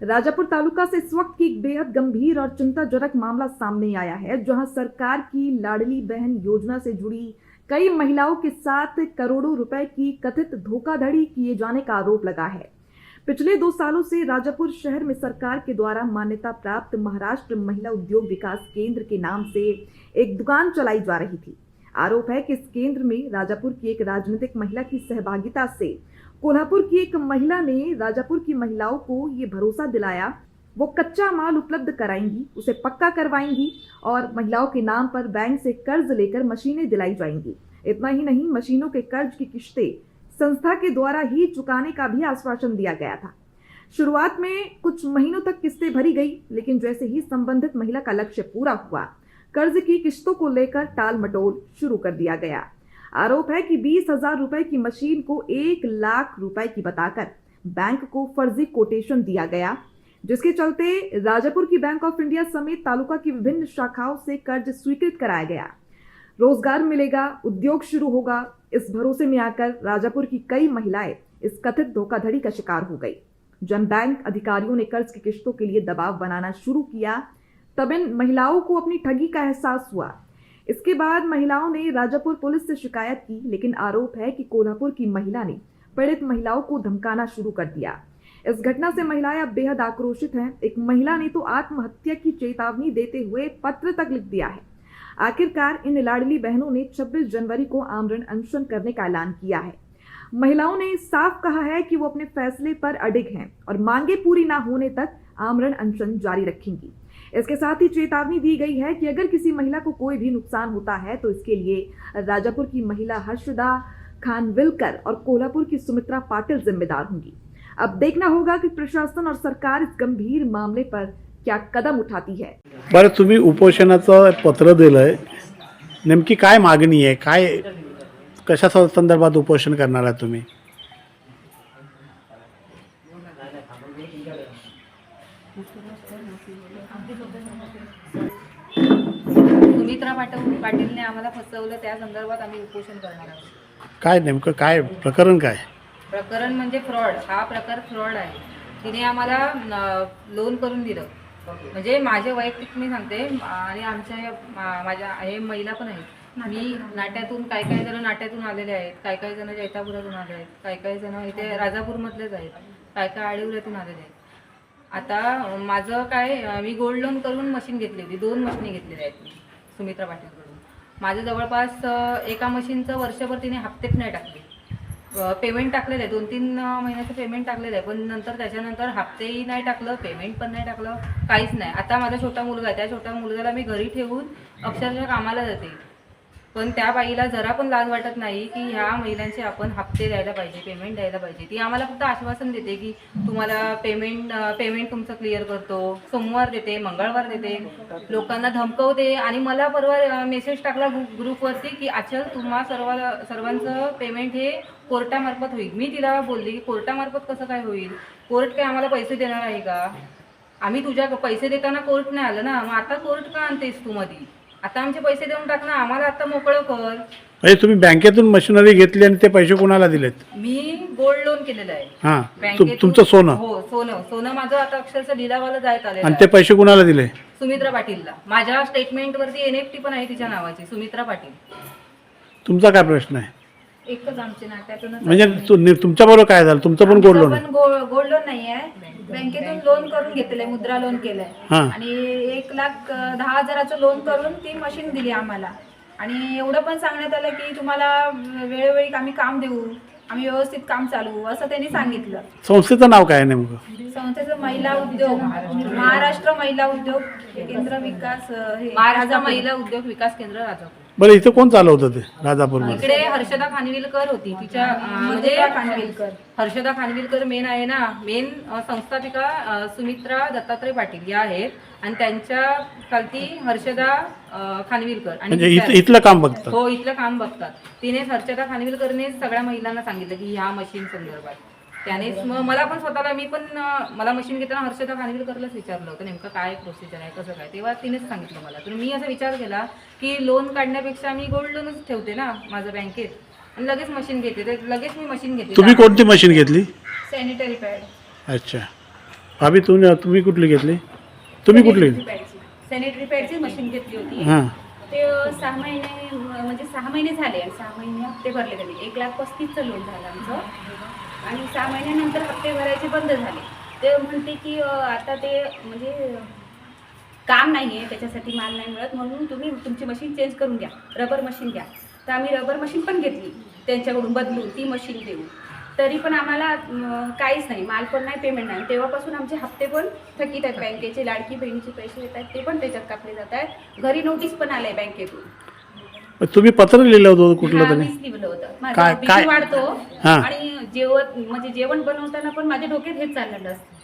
राजापुर तालुका से इस वक्त की एक बेहद गंभीर और चिंताजनक मामला सामने आया है, जहां सरकार की लाडली बहन योजना से जुड़ी कई महिलाओं के साथ करोड़ों रुपए की कथित धोखाधड़ी किए जाने का आरोप लगा है। पिछले 2 सालों से राजापुर शहर में सरकार के द्वारा मान्यता प्राप्त महाराष्ट्र महिला उद्योग विकास केंद्र के नाम से एक दुकान चलाई जा रही थी। आरोप है कि इस केंद्र में राजापुर की एक राजनीतिक महिला की सहभागिता से कोल्हापुर की एक महिला ने राजापुर की महिलाओं को ये भरोसा दिलाया वो कच्चा माल उपलब्ध कराएंगी, उसे पक्का करवाएंगी और महिलाओं के नाम पर बैंक से कर्ज लेकर मशीनें दिलाई जाएंगी। इतना ही नहीं, मशीनों के कर्ज की किश्तें संस्था के द्वारा ही चुकाने का भी आश्वासन दिया गया था। शुरुआत में कुछ महीनों तक किस्तें भरी गई, लेकिन जैसे ही संबंधित महिला का लक्ष्य पूरा हुआ, कर्ज की किस्तों को लेकर टाल मटोल शुरू कर दिया गया। आरोप है कि 20,000 रुपए की मशीन को 1 लाख रुपए की बताकर बैंक को फर्जी कोटेशन दिया गया, जिसके चलते राजापुर की बैंक ऑफ इंडिया समेत तालुका की विभिन्न शाखाओं से कर्ज स्वीकृत कराया गया। रोजगार मिलेगा, उद्योग शुरू होगा, इस भरोसे में आकर राजापुर की कई महिलाएं इस कथित धोखाधड़ी का शिकार हो गई। जब बैंक अधिकारियों ने कर्ज की किस्तों के लिए दबाव बनाना शुरू किया, तब इन महिलाओं को अपनी ठगी का एहसास हुआ। इसके बाद महिलाओं ने राजापुर पुलिस से शिकायत की, लेकिन आरोप है कि कोल्हापुर की महिला ने पीड़ित महिलाओं को धमकाना शुरू कर दिया। इस घटना से महिलाएं अब बेहद आक्रोशित हैं। एक महिला ने तो आत्महत्या की चेतावनी देते हुए पत्र तक लिख दिया है। आखिरकार इन लाडली बहनों ने 26 जनवरी को आमरण अनशन करने का ऐलान किया है। महिलाओं ने साफ कहा है कि वो अपने फैसले पर अडिग हैं और मांगे पूरी ना होने तक आमरण अनशन जारी रखेंगी। इसके साथ ही चेतावनी दी गई है कि अगर किसी महिला को कोई भी नुकसान होता है तो इसके लिए राजापुर की महिला हर्षदा खानविलकर और कोल्हापुर की सुमित्रा पाटिल जिम्मेदार होंगी। अब देखना होगा कि प्रशासन और सरकार इस गंभीर मामले पर क्या कदम उठाती है। बरं, तुम्ही उपोषणाचं पत्र दिलंय, नेमकी काय मागणी आहे, काय कशा संदर्भात उपोषण करणार आहे तुम्ही? सुमित्रा पाटीलने आम्हाला फसवलं, त्या संदर्भात आम्ही उपोषण करणार आहोत। काय नेमकं काय प्रकरण काय? प्रकरण म्हणजे फ्रॉड, हा प्रकार फ्रॉड आहे। तिने आम्हाला लोन करून दिलं, म्हणजे माझे वैयक्तिक मी सांगते आणि माझ्या हे महिला पण आहेत। मी नाट्यातून काही जण नाट्यातून आलेले आहेत, काही जण जैतापुरातून आले आहेत, काही जण इथे राजापूरमधलेच आहेत, काही आडिवऱ्यातून आलेले आहेत। आता माझं काय, मी गोल्ड लोन करून मशीन घेतली होती, 2 मशीनी घेतलेल्या आहेत सुमित्रा पाटीलकडून। माझं जवळपास एका मशीनचं वर्षभर तिने हप्तेच नाही टाकले, पेमेंट टाकलेलं आहे, 2-3 महिन्याचं पेमेंट टाकलेलं आहे, पण नंतर त्याच्यानंतर हप्तेही नाही टाकलं, पेमेंट पण नाही टाकलं, काहीच नाही। आता माझा छोटा मुलगा आहे, त्या छोट्या मुलगाला मी घरी ठेवून अक्षरशः कामाला जाते, पण त्या बाईला जरा पण लाज वाटत नाही की ह्या महिलांचे आपण हप्ते द्यायला पाहिजे, पेमेंट द्यायला पाहिजे। ती आम्हाला फक्त आश्वासन देते की तुम्हाला पेमेंट तुमचं क्लिअर करतो, सोमवार देते, मंगळवार देते, लोकांना धमकवते। आणि मला परवा मेसेज टाकला ग्रुपवरती की आचल तुम्हा सर्वांचं पेमेंट हे कोर्टामार्फत होईल। मी तिला बोलली की कोर्टामार्फत कसं काय होईल, कोर्ट काय आम्हाला पैसे देणार आहे का? आम्ही तुझ्या पैसे देताना कोर्ट नाही आलं ना, मग आता कोर्ट का आणतेस तू मध्ये? आता आमचे पैसे देऊन टाक ना, आम्हाला आता मोकळं कर। म्हणजे तुम्ही बँकेतून मशिनरी घेतली आणि ते पैसे कोणाला दिलेत? मी गोल्ड लोन केलेलं आहे हां, बँकेतून। तुमचं सोनं? हो, सोनं माझं आता अक्षरशः लिलावाला जायत आलेलं आणि ते पैसे कोणाला दिले? सुमित्रा पाटीलला। माझ्या स्टेटमेंटवरती NFT पण आहे तिच्या नावाची, सुमित्रा पाटील। तुमचा काय प्रश्न आहे? एकच आमचे नाट्यातून, म्हणजे तुमच्या बरोबर काय झालं? तुमचं पण गोल्ड लोन आहे? गोल्ड लोन नाही आहे, बँकेतून लोन करून घेतलंय, मुद्रा लोन केलंय आणि 1,10,000चं लोन करून ती मशीन दिली आम्हाला। आणि एवढं पण सांगण्यात आलं की तुम्हाला वेळोवेळी आम्ही काम देऊ, आम्ही व्यवस्थित काम चालवू, असं त्यांनी सांगितलं। संस्थेचं नाव काय आहे नेमकं? संस्थेचं महिला उद्योग, महाराष्ट्र महिला उद्योग केंद्र विकास, महाराष्ट्र महिला उद्योग विकास केंद्र राजापूर। बरं, इथं कोण चालवतं ते राजापूरमध्ये? इकडे हर्षदा खानविलकर होती, तिच्या म्हणजे हर्षदा खानविलकर मेन आहे ना, मेन संस्थापिका सुमित्रा दत्तात्रय पाटील या आहेत आणि त्यांच्या खालती हर्षदा खानविलकर म्हणजे इथलं काम बघतात? हो, इथलं काम बघतात। तिने हर्षदा खानविलकरने सगळ्या महिलांना सांगितलं की ह्या मशीन संदर्भात, त्यानेच मला पण स्वतःला, मी पण मला मशीन घेताना हर्षदा खानविलकरलाच विचारलं होतं नेमकं काय प्रोसिजर आहे, कसं काय, तेव्हा तिनेच सांगितलं मला। तर मी असा विचार केला की लोन काढण्यापेक्षा मी गोल्ड लोनच ठेवते ना माझं बँकेत आणि लगेच मशीन घेते, लगेच मी मशीन घेते। तुम्ही कोणती मशीन घेतली? Sanitary pad. अच्छा, भाभी तुम्ही कुठली घेतली? तुम्ही कुठली? सॅनिटरी पॅडची मशीन घेतली होती. हां ते 6 महिने म्हणजे 6 महिने झाले आणि 6 महिने हप्ते भरले त्यांनी. 1,35,000चं लोन झालं आमचं आणि 6 महिन्यानंतर हप्ते भरायचे बंद झाले. ते म्हणते की आता ते म्हणजे काम नाही आहे, त्याच्यासाठी माल नाही मिळत, म्हणून तुम्ही तुमची मशीन चेंज करून घ्या, रबर मशीन घ्या. तर आम्ही रबर मशीन पण घेतली त्यांच्याकडून बदलून, ती मशीन देऊ. तरी पण आम्हाला काहीच नाही, माल पण नाही, पेमेंट नाही. तेव्हापासून आमचे हप्ते पण थकीत आहेत. बँकेचे लाडकी बहिणीचे पैसे येत आहेत, ते पण त्याच्यात कापले जात आहेत. घरी नोटीस पण आले बँकेतून. तुम्ही पत्र लिहिलं होतं कुठलं हा, तरी? मीच लिहिलं होतं. माझा काय- BP काय? वाढतो हा. आणि जेवण बनवताना पण माझ्या डोक्यात हेच चाललेलं असतं.